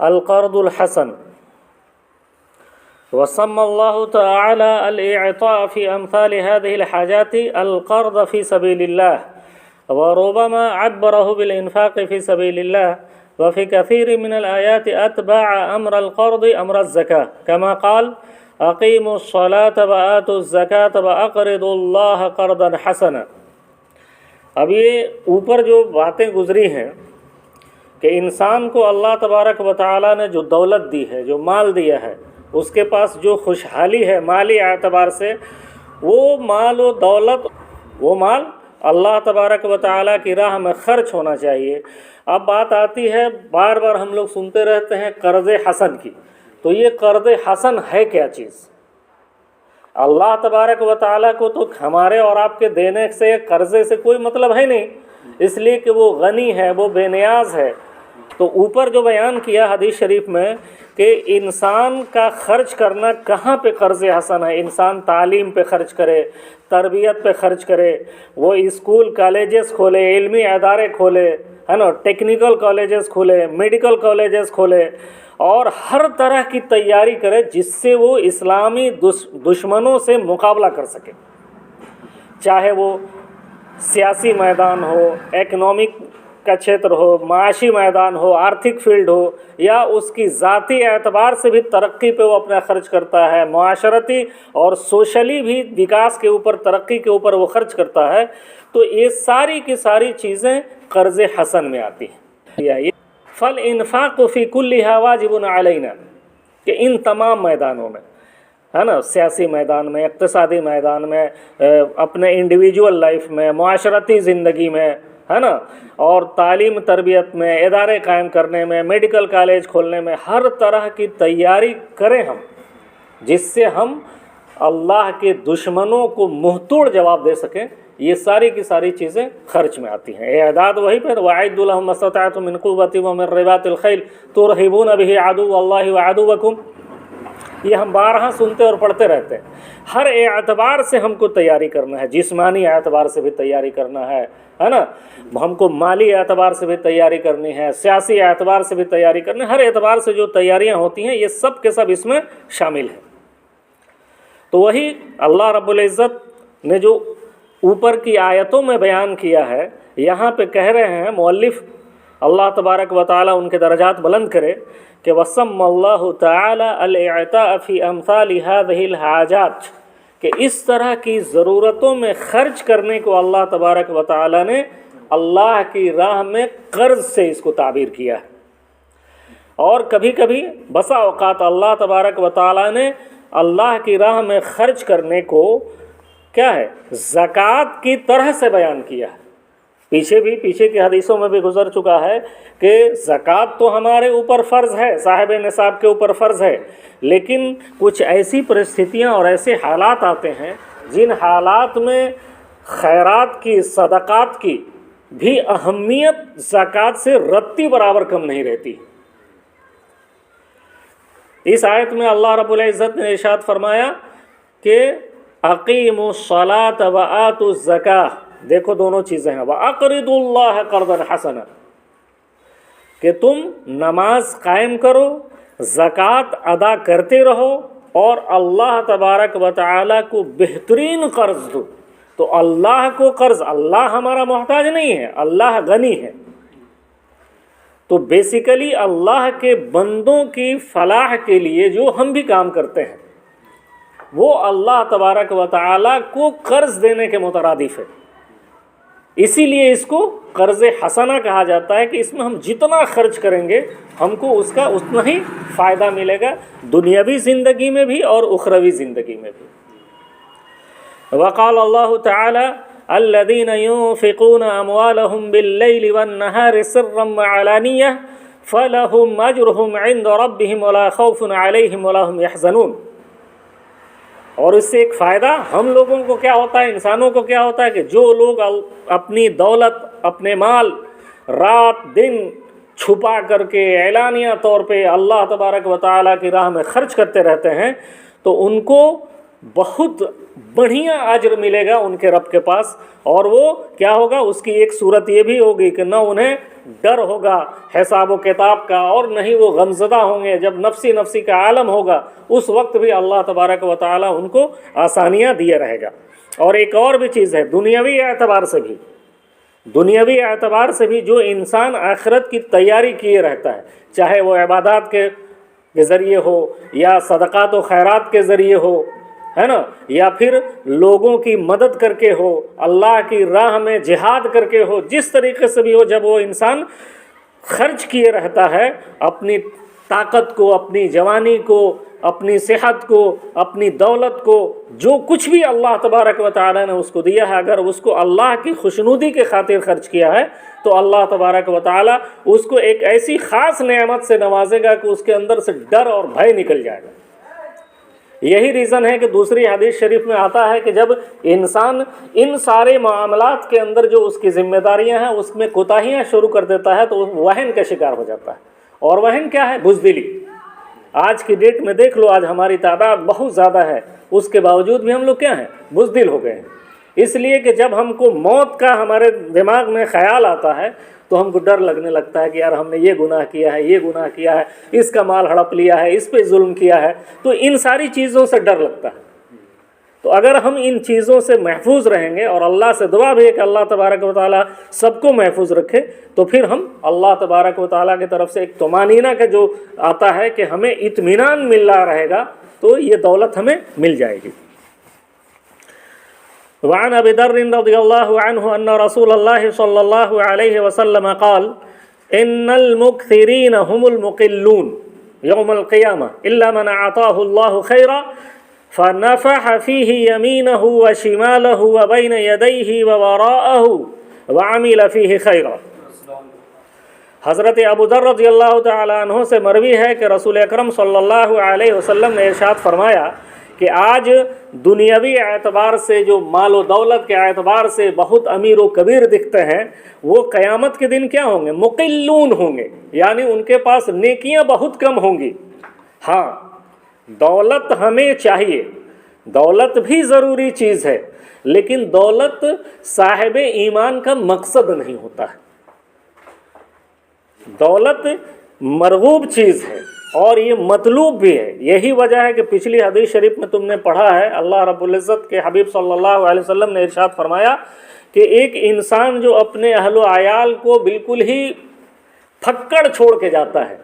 القرض الحسن. وسمى الله تعالى الإعطاء في أمثال هذه الحاجات القرض في سبيل الله، وربما عبره بالإنفاق في سبيل الله، وفي كثير من الآيات أتبع أمر القرض أمر الزكاة، كما قال أقيموا الصلاة وآتوا الزكاة وأقرضوا الله قرضا حسنا. اب یہ اوپر جو باتیں گزری ہیں کہ انسان کو اللہ تبارک و تعالیٰ نے جو دولت دی ہے، جو مال دیا ہے، اس کے پاس جو خوشحالی ہے مالی اعتبار سے، وہ مال و دولت، وہ مال اللہ تبارک و تعالیٰ کی راہ میں خرچ ہونا چاہیے. اب بات آتی ہے، بار بار ہم لوگ سنتے رہتے ہیں قرض حسن کی. تو یہ قرض حسن ہے کیا چیز؟ اللہ تبارک و تعالیٰ کو تو ہمارے اور آپ کے دینے سے، قرضے سے کوئی مطلب ہے نہیں، اس لیے کہ وہ غنی ہے، وہ بے نیاز ہے. تو اوپر جو بیان کیا حدیث شریف میں کہ انسان کا خرچ کرنا کہاں پہ قرض حسن ہے. انسان تعلیم پہ خرچ کرے، تربیت پہ خرچ کرے، وہ اسکول کالجز کھولے، علمی ادارے کھولے، ہے نا، ٹیکنیکل کالجز کھولے، میڈیکل کالجز کھولے، اور ہر طرح کی تیاری کرے جس سے وہ اسلامی دشمنوں سے مقابلہ کر سکے. چاہے وہ سیاسی میدان ہو، اکنامک کا چھیتر ہو، معاشی میدان ہو، آرتھک فیلڈ ہو، یا اس کی ذاتی اعتبار سے بھی ترقی پہ وہ اپنا خرچ کرتا ہے، معاشرتی اور سوشلی بھی وکاس کے اوپر، ترقی کے اوپر وہ خرچ کرتا ہے. تو یہ ساری کی ساری چیزیں قرض حسن میں آتی ہیں. فالانفاق فی کلھا واجب علینا، کہ ان تمام میدانوں میں، ہے نا، سیاسی میدان میں، اقتصادی میدان میں، اپنے انڈیویجول لائف میں، معاشرتی زندگی میں، ہے نا، اور تعلیم تربیت میں، ادارے قائم کرنے میں، میڈیکل کالج کھولنے میں، ہر طرح کی تیاری کریں ہم، جس سے ہم اللہ کے دشمنوں کو منہ توڑ جواب دے سکیں. یہ ساری کی ساری چیزیں خرچ میں آتی ہیں. اعداد وہی پہ وَأَعِدُّوا لَهُم مَّا اسْتَطَعْتُم مِّن قُوَّةٍ وَمِن رِّبَاطِ الْخَيْلِ تُرْهِبُونَ بِهِ عَدُوَّ اللَّهِ وَعَدُوَّكُمْ. یہ ہم بارہا سنتے اور پڑھتے رہتے ہیں. ہر اعتبار سے ہم کو تیاری کرنا ہے، جسمانی اعتبار سے بھی تیاری کرنا ہے نا، ہم کو مالی اعتبار سے بھی تیاری کرنی ہے، سیاسی اعتبار سے بھی تیاری کرنی ہے. ہر اعتبار سے جو تیاریاں ہوتی ہیں یہ سب کے سب اس میں شامل ہیں. تو وہی اللہ رب العزت نے جو اوپر کی آیتوں میں بیان کیا ہے، یہاں پہ کہہ رہے ہیں مؤلف، اللہ تبارک و تعالیٰ ان کے درجات بلند کرے، کہ وَسَمَّ اللَّهُ تَعَالَى الْإِعْطَاءَ فِي أَمْثَالِ هَذِهِ الْحَاجَاتِ، کہ اس طرح کی ضرورتوں میں خرچ کرنے کو اللہ تبارک و تعالیٰ نے اللہ کی راہ میں قرض سے اس کو تعبیر کیا ہے. اور کبھی کبھی بسا اوقات اللہ تبارک و تعالیٰ نے اللہ کی راہ میں خرچ کرنے کو کیا ہے، زکوٰۃ کی طرح سے بیان کیا ہے. پیچھے کی حدیثوں میں بھی گزر چکا ہے کہ زکوٰۃ تو ہمارے اوپر فرض ہے، صاحب نصاب کے اوپر فرض ہے، لیکن کچھ ایسی پرستھتیاں اور ایسے حالات آتے ہیں جن حالات میں خیرات کی، صدقات کی بھی اہمیت زکوٰۃ سے رتی برابر کم نہیں رہتی. اس آیت میں اللہ رب العزت نے ارشاد فرمایا کہ اقیموا الصلاة وآتوا الزکاة. دیکھو دونوں چیزیں ہیں، وَأَقْرِضُوا اللَّهَ قَرْضًا حَسَنًا، کہ تم نماز قائم کرو، زکوٰۃ ادا کرتے رہو، اور اللہ تبارک و تعالیٰ کو بہترین قرض دو. تو اللہ کو قرض، اللہ ہمارا محتاج نہیں ہے، اللہ غنی ہے. تو بیسیکلی اللہ کے بندوں کی فلاح کے لیے جو ہم بھی کام کرتے ہیں وہ اللہ تبارک و تعالیٰ کو قرض دینے کے مترادف ہے. اسی لیے اس کو قرض حسنہ کہا جاتا ہے، کہ اس میں ہم جتنا خرچ کریں گے ہم کو اس کا اتنا ہی فائدہ ملے گا، دنیاوی زندگی میں بھی اور اخروی زندگی میں بھی. وقال اللہ تعالی الذين ينفقون أموالهم بالليل والنهار سرا وعلانية فلهم أجرهم عند ربهم ولا خوف عليهم ولا هم يحزنون. اور اس سے ایک فائدہ ہم لوگوں کو کیا ہوتا ہے، انسانوں کو کیا ہوتا ہے، کہ جو لوگ اپنی دولت، اپنے مال رات دن چھپا کر کے اعلانیہ طور پہ اللہ تبارک و تعالیٰ کی راہ میں خرچ کرتے رہتے ہیں، تو ان کو بہت بڑھیا اجر ملے گا ان کے رب کے پاس. اور وہ کیا ہوگا, اس کی ایک صورت یہ بھی ہوگی کہ نہ انہیں ڈر ہوگا حساب و کتاب کا, اور نہ ہی وہ غمزدہ ہوں گے. جب نفسی نفسی کا عالم ہوگا اس وقت بھی اللہ تبارک و تعالی ان کو آسانیاں دیے رہے گا. اور ایک اور بھی چیز ہے, دنیاوی اعتبار سے بھی جو انسان آخرت کی تیاری کیے رہتا ہے, چاہے وہ عبادات کے ذریعے ہو یا صدقات و خیرات کے ذریعے ہو, ہے نا, یا پھر لوگوں کی مدد کر کے ہو, اللہ کی راہ میں جہاد کر کے ہو, جس طریقے سے بھی ہو, جب وہ انسان خرچ کیے رہتا ہے اپنی طاقت کو, اپنی جوانی کو, اپنی صحت کو, اپنی دولت کو, جو کچھ بھی اللہ تبارک و تعالی نے اس کو دیا ہے, اگر اس کو اللہ کی خوشنودی کے خاطر خرچ کیا ہے تو اللہ تبارک و تعالی اس کو ایک ایسی خاص نعمت سے نوازے گا کہ اس کے اندر سے ڈر اور بھے نکل جائے گا. یہی ریزن ہے کہ دوسری حدیث شریف میں آتا ہے کہ جب انسان ان سارے معاملات کے اندر جو اس کی ذمہ داریاں ہیں اس میں کوتاہیاں شروع کر دیتا ہے تو وہ وہن کا شکار ہو جاتا ہے. اور وہن کیا ہے؟ بزدلی. آج کی ڈیٹ میں دیکھ لو, آج ہماری تعداد بہت زیادہ ہے, اس کے باوجود بھی ہم لوگ کیا ہیں؟ بزدل ہو گئے ہیں. اس لیے کہ جب ہم کو موت کا ہمارے دماغ میں خیال آتا ہے تو ہم کو ڈر لگنے لگتا ہے کہ یار ہم نے یہ گناہ کیا ہے, یہ گناہ کیا ہے, اس کا مال ہڑپ لیا ہے, اس پہ ظلم کیا ہے, تو ان ساری چیزوں سے ڈر لگتا ہے. تو اگر ہم ان چیزوں سے محفوظ رہیں گے, اور اللہ سے دعا بھی ہے کہ اللہ تبارک و تعالیٰ سب کو محفوظ رکھے, تو پھر ہم اللہ تبارک و تعالیٰ کی طرف سے ایک طمانینہ کا جو آتا ہے کہ ہمیں اطمینان مل رہا رہے گا, تو یہ دولت ہمیں مل جائے گی. وعن ابی ذر رضی اللہ عنہ ان رسول اللہ صلی اللہ علیہ وسلم قال ان المکثرین هم المقلون یوم القیامہ الا من اعطاه اللہ خیرا فنفح فيه يمينه وشماله وبين يديه ووراءه وعمل فيه خيرا. حضرت ابو ذر رضی اللہ تعالی عنہ سے مروی ہے کہ رسول اکرم صلی اللہ علیہ وسلم نے ارشاد فرمایا کہ آج دنیاوی اعتبار سے جو مال و دولت کے اعتبار سے بہت امیر و کبیر دکھتے ہیں, وہ قیامت کے دن کیا ہوں گے؟ مقلون ہوں گے, یعنی ان کے پاس نیکیاں بہت کم ہوں گی. ہاں, دولت ہمیں چاہیے, دولت بھی ضروری چیز ہے, لیکن دولت صاحب ایمان کا مقصد نہیں ہوتا ہے. دولت مرغوب چیز ہے اور یہ مطلوب بھی ہے. یہی وجہ ہے کہ پچھلی حدیث شریف میں تم نے پڑھا ہے, اللہ رب العزت کے حبیب صلی اللہ علیہ وسلم نے ارشاد فرمایا کہ ایک انسان جو اپنے اہل و عیال کو بالکل ہی پھکڑ چھوڑ کے جاتا ہے,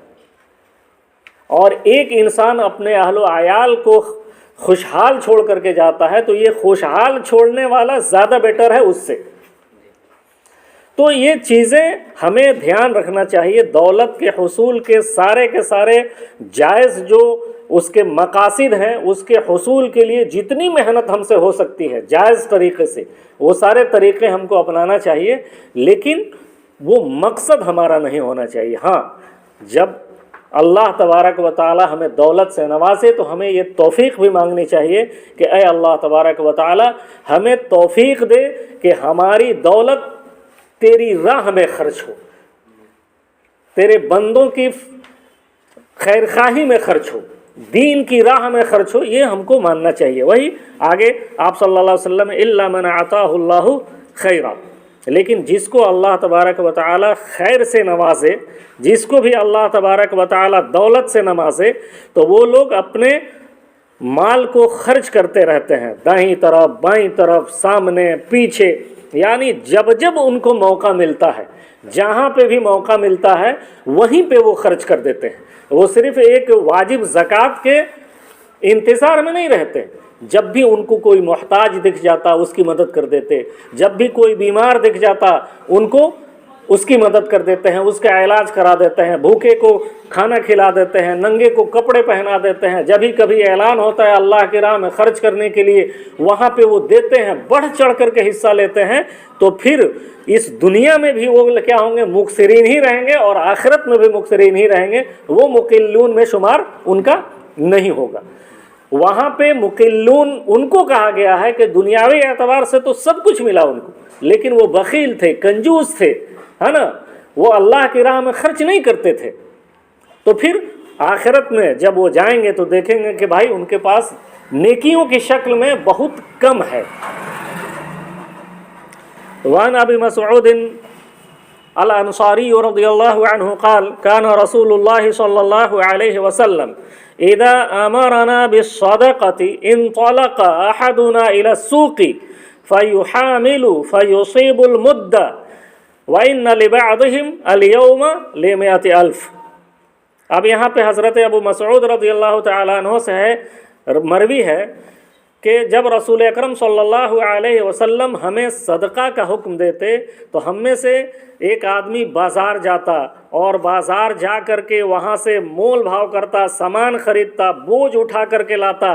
اور ایک انسان اپنے اہل و عیال کو خوشحال چھوڑ کر کے جاتا ہے, تو یہ خوشحال چھوڑنے والا زیادہ بیٹر ہے اس سے. تو یہ چیزیں ہمیں دھیان رکھنا چاہیے. دولت کے حصول کے سارے جائز جو اس کے مقاصد ہیں, اس کے حصول کے لیے جتنی محنت ہم سے ہو سکتی ہے جائز طریقے سے, وہ سارے طریقے ہم کو اپنانا چاہیے, لیکن وہ مقصد ہمارا نہیں ہونا چاہیے. ہاں, جب اللہ تبارک و تعالی ہمیں دولت سے نوازے تو ہمیں یہ توفیق بھی مانگنی چاہیے کہ اے اللہ تبارک و تعالی ہمیں توفیق دے کہ ہماری دولت تیری راہ میں خرچ ہو, تیرے بندوں کی خیر خواہی میں خرچ ہو, دین کی راہ میں خرچ ہو, یہ ہم کو ماننا چاہیے. وہی آگے آپ صلی اللہ علیہ وسلم الا من اعطاه اللہ خیرا, لیکن جس کو اللہ تبارک و تعالی خیر سے نوازے, جس کو بھی اللہ تبارک و تعالی دولت سے نوازے, تو وہ لوگ اپنے مال کو خرچ کرتے رہتے ہیں, دائیں طرف بائیں طرف سامنے پیچھے, یعنی جب جب ان کو موقع ملتا ہے, جہاں پہ بھی موقع ملتا ہے وہیں پہ وہ خرچ کر دیتے ہیں. وہ صرف ایک واجب زکوٰۃ کے انتظار میں نہیں رہتے, جب بھی ان کو کوئی محتاج دکھ جاتا اس کی مدد کر دیتے, جب بھی کوئی بیمار دکھ جاتا ان کو اس کی مدد کر دیتے ہیں, اس کا علاج کرا دیتے ہیں, بھوکے کو کھانا کھلا دیتے ہیں, ننگے کو کپڑے پہنا دیتے ہیں. جب ہی کبھی اعلان ہوتا ہے اللہ کی راہ میں خرچ کرنے کے لیے, وہاں پہ وہ دیتے ہیں, بڑھ چڑھ کر کے حصہ لیتے ہیں. تو پھر اس دنیا میں بھی وہ کیا ہوں گے؟ مکثرین ہی رہیں گے, اور آخرت میں بھی مکثرین ہی رہیں گے. وہ مقلون میں شمار ان کا نہیں ہوگا. وہاں پہ مقلون ان کو کہا گیا ہے کہ دنیاوی اعتبار سے تو سب کچھ ملا ان کو, لیکن وہ بخیل تھے, کنجوس تھے, ہے نا, وہ اللہ کی راہ میں خرچ نہیں کرتے تھے. تو پھر آخرت میں جب وہ جائیں گے تو دیکھیں گے کہ بھائی ان کے پاس نیکیوں کی شکل میں بہت کم ہے۔ وعن ابی مسعود الانصاری رضی اللہ عنہ قال كان رسول اللہ صلی اللہ علیہ وسلم اذا امرنا بالصدقة انطلق احدنا الى السوق فيحامل فيصيب المد وان لبعضهم اليوم ل100,000۔ اب یہاں پہ حضرت ابو مسعود رضی اللہ تعالیٰ عنہ سے ہے، مروی ہے کہ جب رسول اکرم صلی اللہ علیہ وسلم ہمیں صدقہ کا حکم دیتے تو ہم میں سے ایک آدمی بازار جاتا اور بازار جا کر کے وہاں سے مول بھاؤ کرتا، سامان خریدتا، بوجھ اٹھا کر کے لاتا،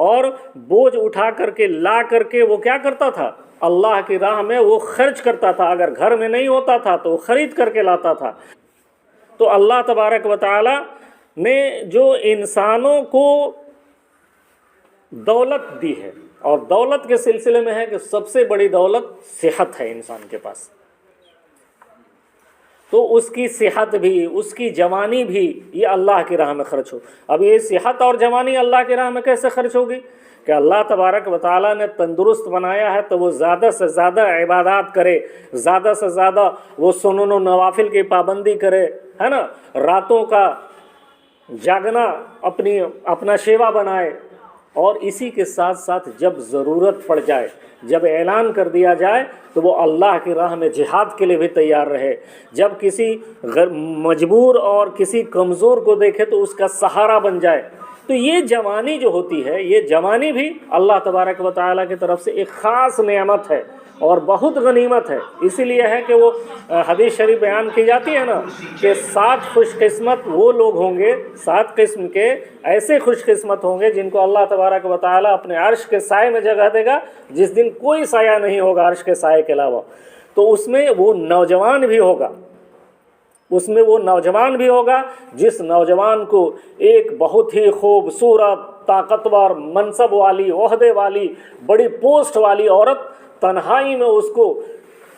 اور بوجھ اٹھا کر کے لا کر کے وہ کیا کرتا تھا؟ اللہ کی راہ میں وہ خرچ کرتا تھا۔ اگر گھر میں نہیں ہوتا تھا تو وہ خرید کر کے لاتا تھا۔ تو اللہ تبارک و تعالی نے جو انسانوں کو دولت دی ہے، اور دولت کے سلسلے میں ہے کہ سب سے بڑی دولت صحت ہے انسان کے پاس، تو اس کی صحت بھی، اس کی جوانی بھی یہ اللہ کی راہ میں خرچ ہو۔ اب یہ صحت اور جوانی اللہ کی راہ میں کیسے خرچ ہوگی؟ کہ اللہ تبارک و تعالیٰ نے تندرست بنایا ہے تو وہ زیادہ سے زیادہ عبادات کرے، زیادہ سے زیادہ وہ سنن و نوافل کی پابندی کرے، ہے نا، راتوں کا جاگنا اپنا شیوا بنائے، اور اسی کے ساتھ ساتھ جب ضرورت پڑ جائے، جب اعلان کر دیا جائے تو وہ اللہ کی راہ میں جہاد کے لیے بھی تیار رہے، جب کسی مجبور اور کسی کمزور کو دیکھے تو اس کا سہارا بن جائے۔ تو یہ جوانی جو ہوتی ہے، یہ جوانی بھی اللہ تبارک و تعالیٰ کی طرف سے ایک خاص نعمت ہے اور بہت غنیمت ہے۔ اسی لیے ہے کہ وہ حدیث شریف بیان کی جاتی ہے نا کہ 7 خوش قسمت وہ لوگ ہوں گے، 7 قسم کے ایسے خوش قسمت ہوں گے جن کو اللہ تبارک و تعالیٰ اپنے عرش کے سائے میں جگہ دے گا، جس دن کوئی سایہ نہیں ہوگا عرش کے سائے کے علاوہ۔ تو اس میں وہ نوجوان بھی ہوگا، اس میں وہ نوجوان بھی ہوگا جس نوجوان کو ایک بہت ہی خوبصورت، طاقتور، منصب والی، عہدے والی، بڑی پوسٹ والی عورت تنہائی میں اس کو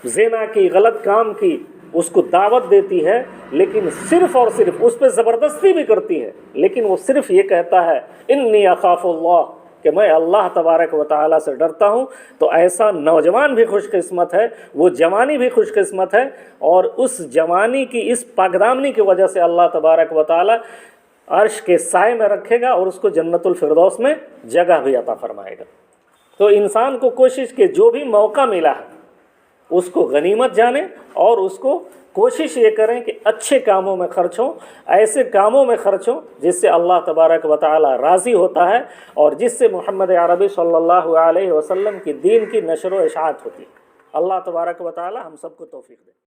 زنا کی، غلط کام کی، اس کو دعوت دیتی ہے، لیکن صرف اور صرف اس پہ زبردستی بھی کرتی ہے، لیکن وہ صرف یہ کہتا ہے انی اخاف اللہ، کہ میں اللہ تبارک و تعالیٰ سے ڈرتا ہوں۔ تو ایسا نوجوان بھی خوش قسمت ہے، وہ جوانی بھی خوش قسمت ہے، اور اس جوانی کی اس پاکدامنی کی وجہ سے اللہ تبارک و تعالیٰ عرش کے سائے میں رکھے گا اور اس کو جنت الفردوس میں جگہ بھی عطا فرمائے گا۔ تو انسان کو کوشش کہ جو بھی موقع ملا ہے اس کو غنیمت جانے، اور اس کو کوشش یہ کریں کہ اچھے کاموں میں خرچ ہوں، ایسے کاموں میں خرچ ہوں جس سے اللہ تبارک و تعالی راضی ہوتا ہے، اور جس سے محمد عربی صلی اللہ علیہ وسلم کی دین کی نشر و اشاعت ہوتی ہے۔ اللہ تبارک و تعالی ہم سب کو توفیق دے۔